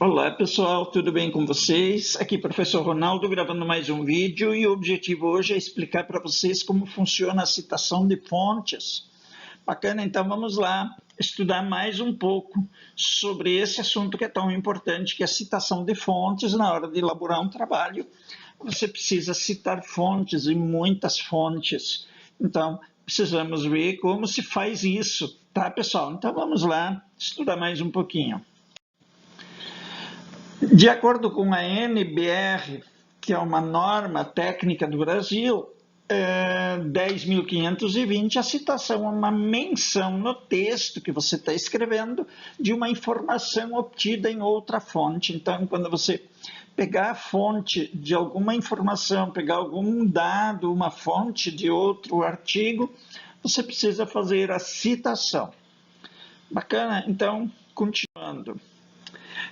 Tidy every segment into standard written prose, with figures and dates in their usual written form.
Olá pessoal, tudo bem com vocês? Aqui professor Ronaldo gravando mais um vídeo e o objetivo hoje é explicar para vocês como funciona a citação de fontes. Bacana, então vamos lá estudar mais um pouco sobre esse assunto que é tão importante, que é a citação de fontes na hora de elaborar um trabalho. Você precisa citar fontes e muitas fontes. Então, precisamos ver como se faz isso, tá pessoal? Então vamos lá estudar mais um pouquinho. De acordo com a NBR, que é uma norma técnica do Brasil, 10.520, a citação é uma menção no texto que você está escrevendo de uma informação obtida em outra fonte. Então, quando você pegar a fonte de alguma informação, pegar algum dado, uma fonte de outro artigo, você precisa fazer a citação. Bacana? Então, continuando.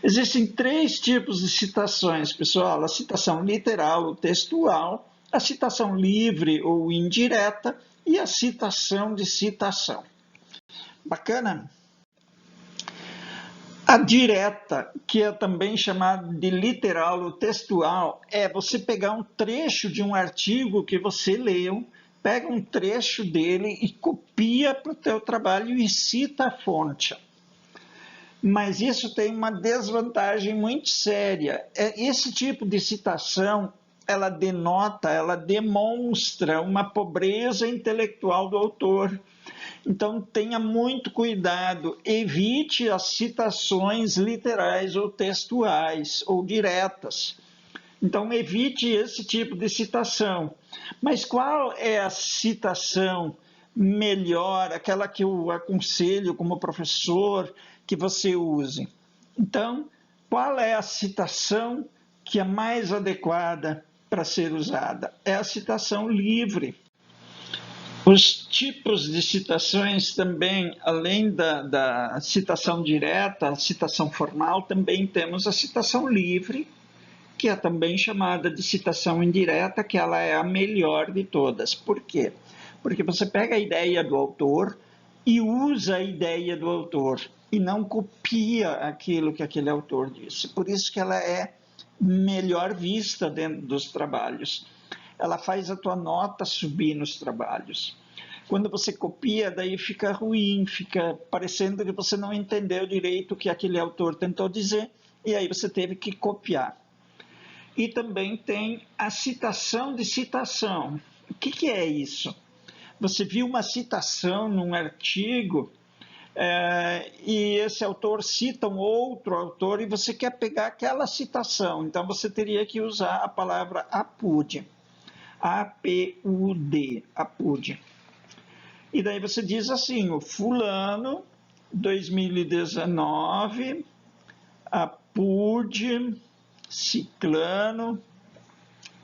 Existem três tipos de citações, pessoal: a citação literal ou textual, a citação livre ou indireta e a citação de citação. Bacana? A direta, que é também chamada de literal ou textual, é você pegar um trecho de um artigo que você leu, pega um trecho dele e copia para o teu trabalho e cita a fonte. Mas isso tem uma desvantagem muito séria. Esse tipo de citação, ela denota, ela demonstra uma pobreza intelectual do autor. Então, tenha muito cuidado, evite as citações literais ou textuais ou diretas. Então, evite esse tipo de citação. Mas qual é a citação melhor, aquela que eu aconselho como professor que você use? Então, qual é a citação que é mais adequada para ser usada? É a citação livre. Os tipos de citações também, além da citação direta, a citação formal, também temos a citação livre, que é também chamada de citação indireta, que ela é a melhor de todas. Por quê? Porque você pega a ideia do autor e usa a ideia do autor e não copia aquilo que aquele autor disse. Por isso que ela é melhor vista dentro dos trabalhos. Ela faz a tua nota subir nos trabalhos. Quando você copia, daí fica ruim, fica parecendo que você não entendeu direito o que aquele autor tentou dizer, e aí você teve que copiar. E também tem a citação de citação. O que é isso? Você viu uma citação num artigo e esse autor cita um outro autor e você quer pegar aquela citação. Então, você teria que usar a palavra APUD. A-P-U-D, APUD. E daí você diz assim, o fulano, 2019, APUD, ciclano.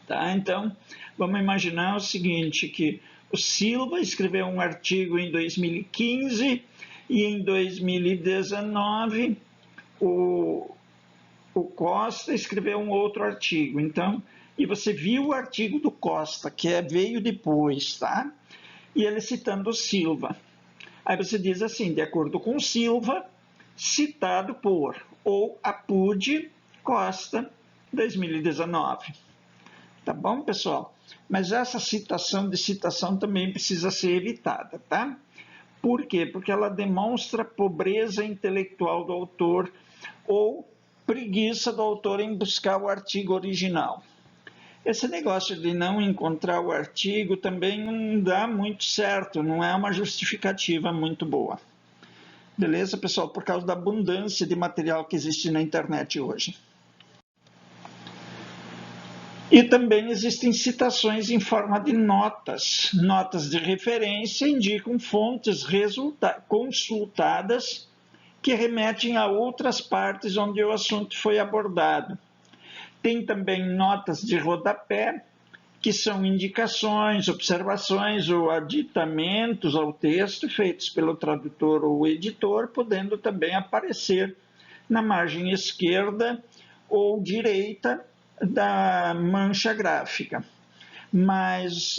Tá? Então, vamos imaginar o seguinte, que o Silva escreveu um artigo em 2015 e em 2019 o Costa escreveu um outro artigo. Então, e você viu o artigo do Costa, que veio depois, tá? E ele citando o Silva. Aí você diz assim, de acordo com Silva, citado por, ou Apud Costa, 2019. Tá bom, pessoal? Mas essa citação de citação também precisa ser evitada, tá? Por quê? Porque ela demonstra pobreza intelectual do autor ou preguiça do autor em buscar o artigo original. Esse negócio de não encontrar o artigo também não dá muito certo, não é uma justificativa muito boa. Beleza, pessoal? Por causa da abundância de material que existe na internet hoje. E também existem citações em forma de notas. Notas de referência indicam fontes consultadas que remetem a outras partes onde o assunto foi abordado. Tem também notas de rodapé, que são indicações, observações ou aditamentos ao texto feitos pelo tradutor ou editor, podendo também aparecer na margem esquerda ou direita da mancha gráfica.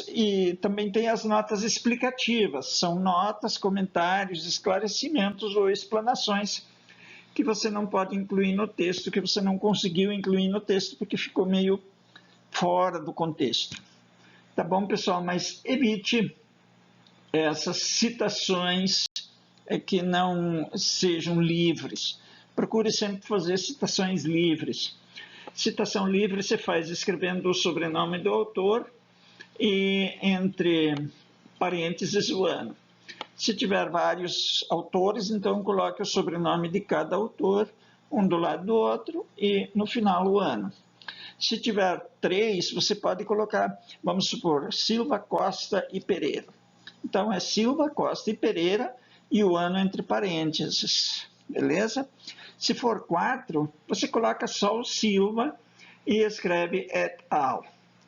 E também tem as notas explicativas, são notas, comentários, esclarecimentos ou explanações que você não pode incluir no texto, que você não conseguiu incluir no texto porque ficou meio fora do contexto. Tá bom, pessoal? Mas evite essas citações que não sejam livres. Procure sempre fazer citações livres. Citação livre você faz escrevendo o sobrenome do autor e entre parênteses o ano. Se tiver vários autores, então coloque o sobrenome de cada autor, um do lado do outro, e no final o ano. Se tiver 3, você pode colocar, vamos supor, Silva, Costa e Pereira. Então é Silva, Costa e Pereira e o ano entre parênteses, beleza? Se for 4, você coloca só o Silva e escreve et al,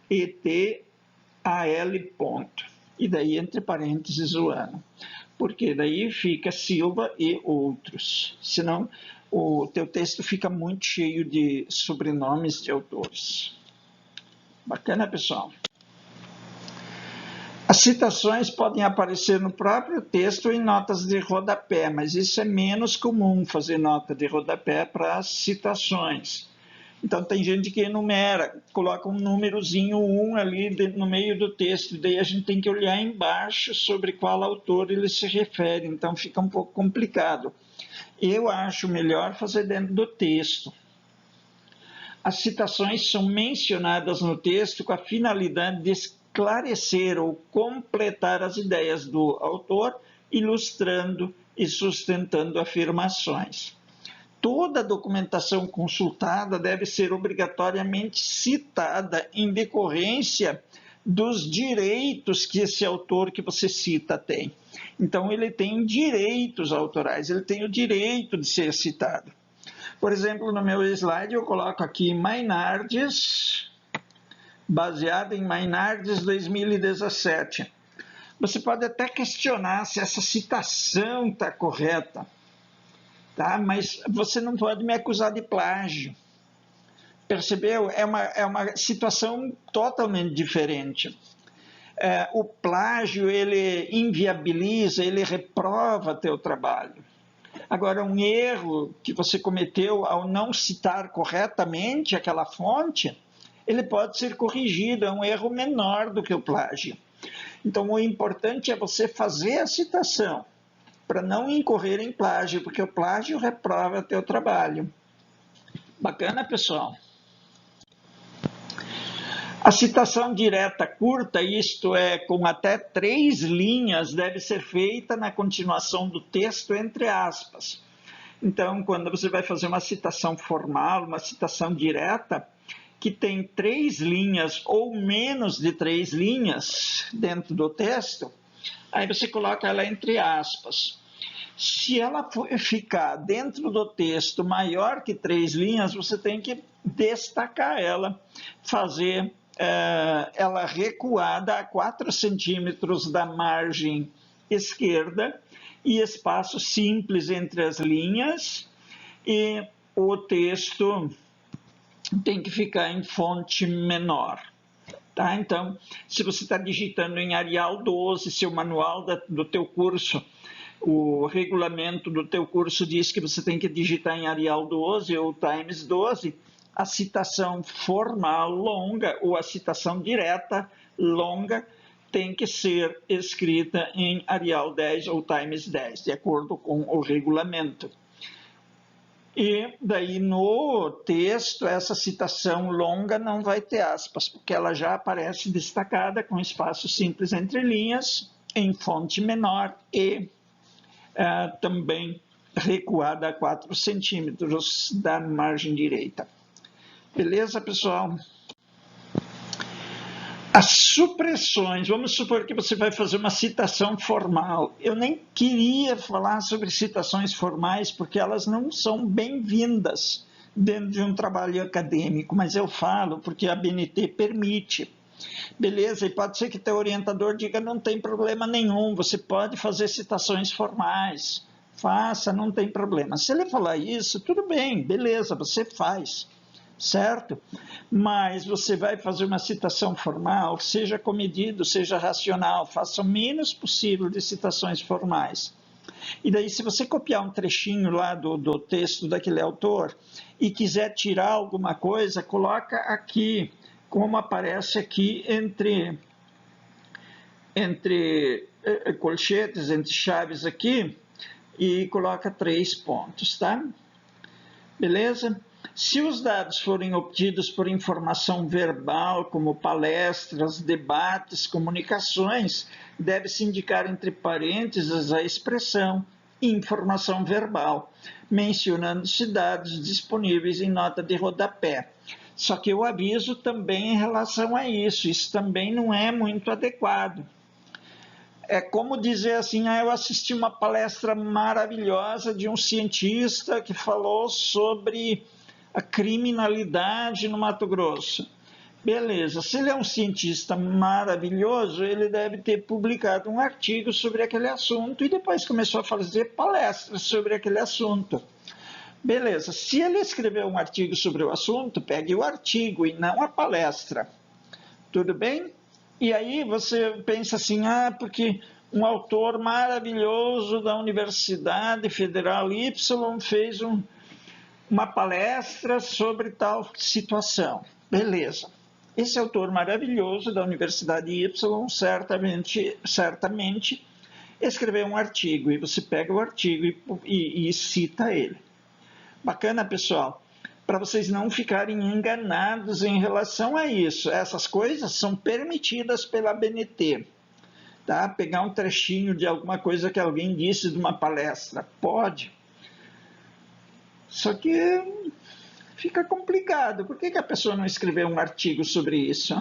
E-T-A-L, ponto. E daí entre parênteses o ano. Porque daí fica Silva e outros. Senão o teu texto fica muito cheio de sobrenomes de autores. Bacana, pessoal? As citações podem aparecer no próprio texto em notas de rodapé, mas isso é menos comum, fazer nota de rodapé para as citações. Então, tem gente que enumera, coloca um númerozinho 1 ali no meio do texto, daí a gente tem que olhar embaixo sobre qual autor ele se refere, então fica um pouco complicado. Eu acho melhor fazer dentro do texto. As citações são mencionadas no texto com a finalidade de esclarecer ou completar as ideias do autor, ilustrando e sustentando afirmações. Toda documentação consultada deve ser obrigatoriamente citada em decorrência dos direitos que esse autor que você cita tem. Então, ele tem direitos autorais, ele tem o direito de ser citado. Por exemplo, no meu slide eu coloco aqui Maynardes, baseado em Maynardes 2017. Você pode até questionar se essa citação está correta, tá? Mas você não pode me acusar de plágio. Percebeu? É uma situação totalmente diferente. O plágio, ele inviabiliza, ele reprova teu trabalho. Agora, um erro que você cometeu ao não citar corretamente aquela fonte, ele pode ser corrigido, é um erro menor do que o plágio. Então, o importante é você fazer a citação, para não incorrer em plágio, porque o plágio reprova teu trabalho. Bacana, pessoal? A citação direta curta, isto é, com até 3 linhas, deve ser feita na continuação do texto entre aspas. Então, quando você vai fazer uma citação formal, uma citação direta, que tem 3 linhas ou menos de 3 linhas dentro do texto, aí você coloca ela entre aspas. Se ela ficar dentro do texto maior que 3 linhas, você tem que destacar ela, fazer ela recuada a 4 centímetros da margem esquerda e espaço simples entre as linhas, e o texto tem que ficar em fonte menor. Tá? Então, se você está digitando em Arial 12, seu manual do teu curso, o regulamento do teu curso diz que você tem que digitar em Arial 12 ou Times 12, a citação formal longa ou a citação direta longa tem que ser escrita em Arial 10 ou Times 10, de acordo com o regulamento. E daí no texto, essa citação longa não vai ter aspas, porque ela já aparece destacada com espaço simples entre linhas, em fonte menor e também recuada a 4 centímetros da margem direita. Beleza, pessoal? As supressões, vamos supor que você vai fazer uma citação formal. Eu nem queria falar sobre citações formais, porque elas não são bem-vindas dentro de um trabalho acadêmico, mas eu falo porque a BNT permite. Beleza, e pode ser que teu orientador diga, não tem problema nenhum, você pode fazer citações formais, faça, não tem problema. Se ele falar isso, tudo bem, beleza, você faz, certo? Mas você vai fazer uma citação formal, seja comedido, seja racional, faça o menos possível de citações formais, E daí, se você copiar um trechinho lá do texto daquele autor e quiser tirar alguma coisa, coloca aqui, como aparece aqui entre colchetes, entre chaves aqui, e coloca 3 pontos, tá? Beleza? Se os dados forem obtidos por informação verbal, como palestras, debates, comunicações, deve-se indicar entre parênteses a expressão informação verbal, mencionando-se dados disponíveis em nota de rodapé. Só que eu aviso também em relação a isso também não é muito adequado. É como dizer assim, eu assisti uma palestra maravilhosa de um cientista que falou sobre a criminalidade no Mato Grosso. Beleza, se ele é um cientista maravilhoso, ele deve ter publicado um artigo sobre aquele assunto e depois começou a fazer palestras sobre aquele assunto. Beleza, se ele escreveu um artigo sobre o assunto, pegue o artigo e não a palestra. Tudo bem? E aí você pensa assim, porque um autor maravilhoso da Universidade Federal Y fez uma palestra sobre tal situação. Beleza. Esse autor maravilhoso da Universidade Y certamente escreveu um artigo, e você pega o artigo e cita ele. Bacana, pessoal? Para vocês não ficarem enganados em relação a isso. Essas coisas são permitidas pela ABNT. Tá? Pegar um trechinho de alguma coisa que alguém disse de uma palestra. Pode. Só que fica complicado. Por que a pessoa não escreveu um artigo sobre isso?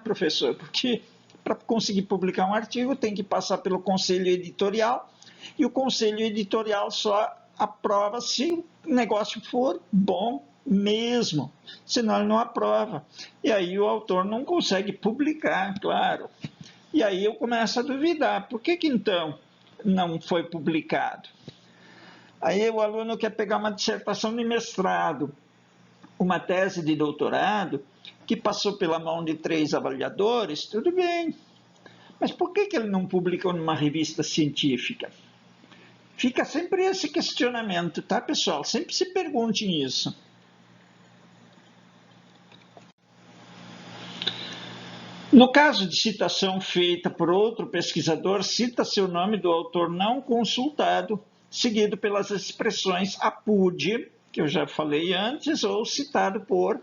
Professor, porque para conseguir publicar um artigo tem que passar pelo conselho editorial e o conselho editorial só aprova se o negócio for bom mesmo, senão ele não aprova. E aí o autor não consegue publicar, claro. E aí eu começo a duvidar, por que então não foi publicado? Aí o aluno quer pegar uma dissertação de mestrado, uma tese de doutorado, que passou pela mão de 3 avaliadores, tudo bem. Mas por que ele não publicou numa revista científica? Fica sempre esse questionamento, tá, pessoal? Sempre se perguntem isso. No caso de citação feita por outro pesquisador, cita-se o nome do autor não consultado, seguido pelas expressões apud, que eu já falei antes, ou citado por,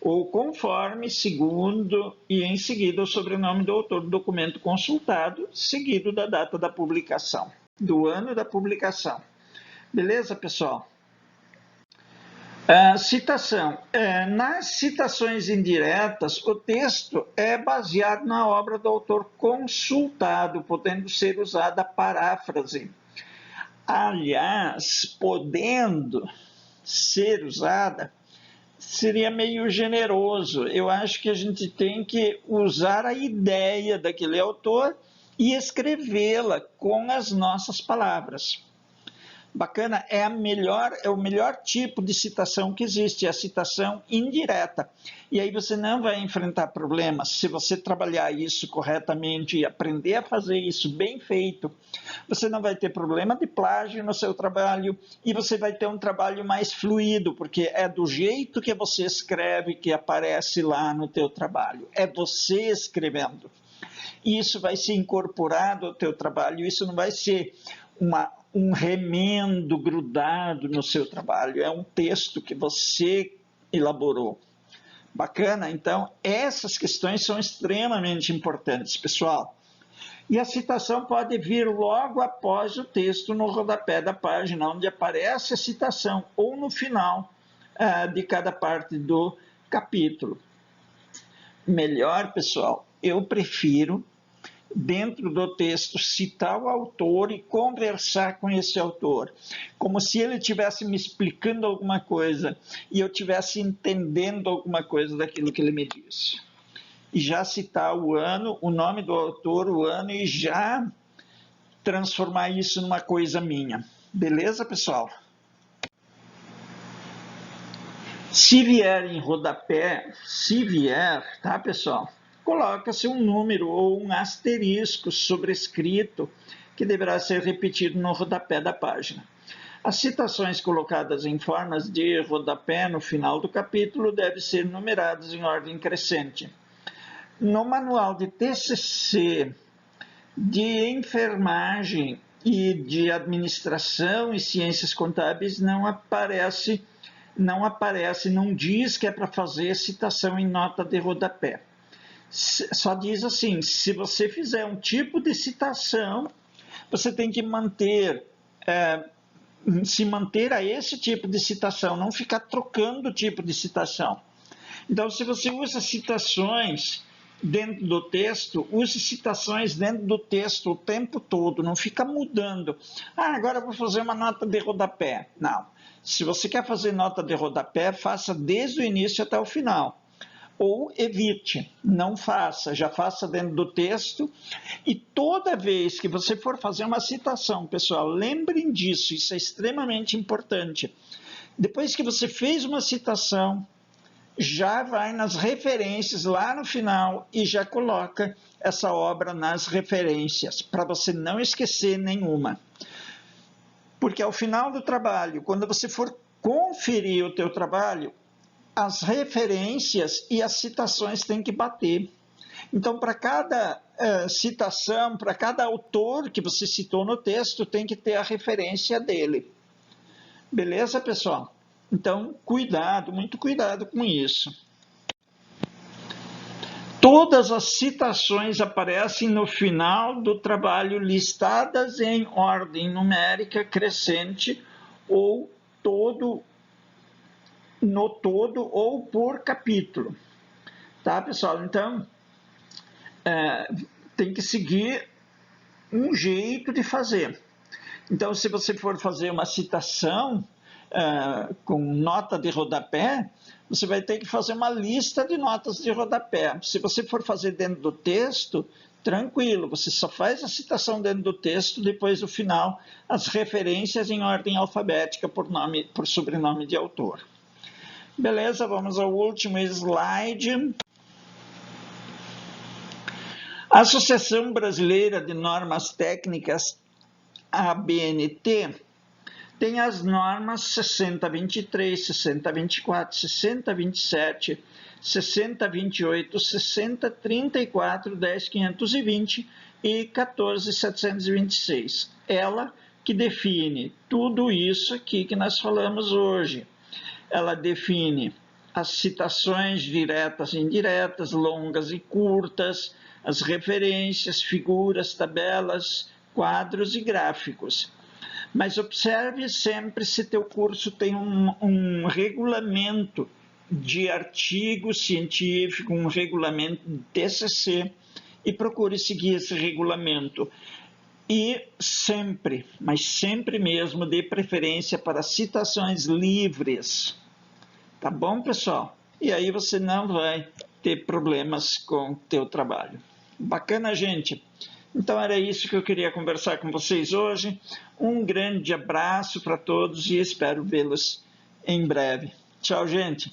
ou conforme, segundo, e em seguida o sobrenome do autor do documento consultado, seguido da data da publicação, do ano da publicação. Beleza, pessoal? Citação. Nas citações indiretas, o texto é baseado na obra do autor consultado, podendo ser usada a paráfrase. Aliás, podendo ser usada, seria meio generoso. Eu acho que a gente tem que usar a ideia daquele autor e escrevê-la com as nossas palavras. Bacana, é o melhor tipo de citação que existe, é a citação indireta. E aí você não vai enfrentar problemas se você trabalhar isso corretamente e aprender a fazer isso bem feito. Você não vai ter problema de plágio no seu trabalho e você vai ter um trabalho mais fluido, porque é do jeito que você escreve que aparece lá no teu trabalho. É você escrevendo. Isso vai ser incorporado ao teu trabalho, isso não vai ser um remendo grudado no seu trabalho, é um texto que você elaborou. Bacana? Então, essas questões são extremamente importantes, pessoal. E a citação pode vir logo após o texto no rodapé da página, onde aparece a citação, ou no final de cada parte do capítulo. Melhor, pessoal, eu prefiro dentro do texto, citar o autor e conversar com esse autor, como se ele estivesse me explicando alguma coisa e eu estivesse entendendo alguma coisa daquilo que ele me disse. E já citar o ano, o nome do autor, o ano, e já transformar isso numa coisa minha. Beleza, pessoal? Se vier em rodapé, tá, pessoal? Coloca-se um número ou um asterisco sobrescrito que deverá ser repetido no rodapé da página. As citações colocadas em formas de rodapé no final do capítulo devem ser numeradas em ordem crescente. No manual de TCC, de enfermagem e de administração e ciências contábeis não diz que é para fazer citação em nota de rodapé. Só diz assim, se você fizer um tipo de citação, você tem que se manter a esse tipo de citação, não ficar trocando o tipo de citação. Então, se você usa citações dentro do texto, use citações dentro do texto o tempo todo, não fica mudando. Agora eu vou fazer uma nota de rodapé. Não. Se você quer fazer nota de rodapé, faça desde o início até o final. Ou evite, não faça, já faça dentro do texto. E toda vez que você for fazer uma citação, pessoal, lembrem disso, isso é extremamente importante. Depois que você fez uma citação, já vai nas referências lá no final e já coloca essa obra nas referências, para você não esquecer nenhuma. Porque ao final do trabalho, quando você for conferir o teu trabalho, as referências e as citações têm que bater. Então, para cada citação, para cada autor que você citou no texto, tem que ter a referência dele. Beleza, pessoal? Então, cuidado, muito cuidado com isso. Todas as citações aparecem no final do trabalho listadas em ordem numérica crescente ou no todo ou por capítulo. Tá, pessoal? Então, tem que seguir um jeito de fazer. Então, se você for fazer uma citação com nota de rodapé, você vai ter que fazer uma lista de notas de rodapé. Se você for fazer dentro do texto, tranquilo, você só faz a citação dentro do texto, depois no final, as referências em ordem alfabética por sobrenome de autor. Beleza, vamos ao último slide. A Associação Brasileira de Normas Técnicas, ABNT, tem as normas 6023, 6024, 6027, 6028, 6034, 10520 e 14726. Ela que define tudo isso aqui que nós falamos hoje. Ela define as citações diretas e indiretas, longas e curtas, as referências, figuras, tabelas, quadros e gráficos. Mas observe sempre se teu curso tem um regulamento de artigo científico, um regulamento de TCC, e procure seguir esse regulamento. E sempre, mas sempre mesmo, dê preferência para citações livres. Tá bom, pessoal? E aí você não vai ter problemas com o teu trabalho. Bacana, gente? Então era isso que eu queria conversar com vocês hoje. Um grande abraço para todos e espero vê-los em breve. Tchau, gente!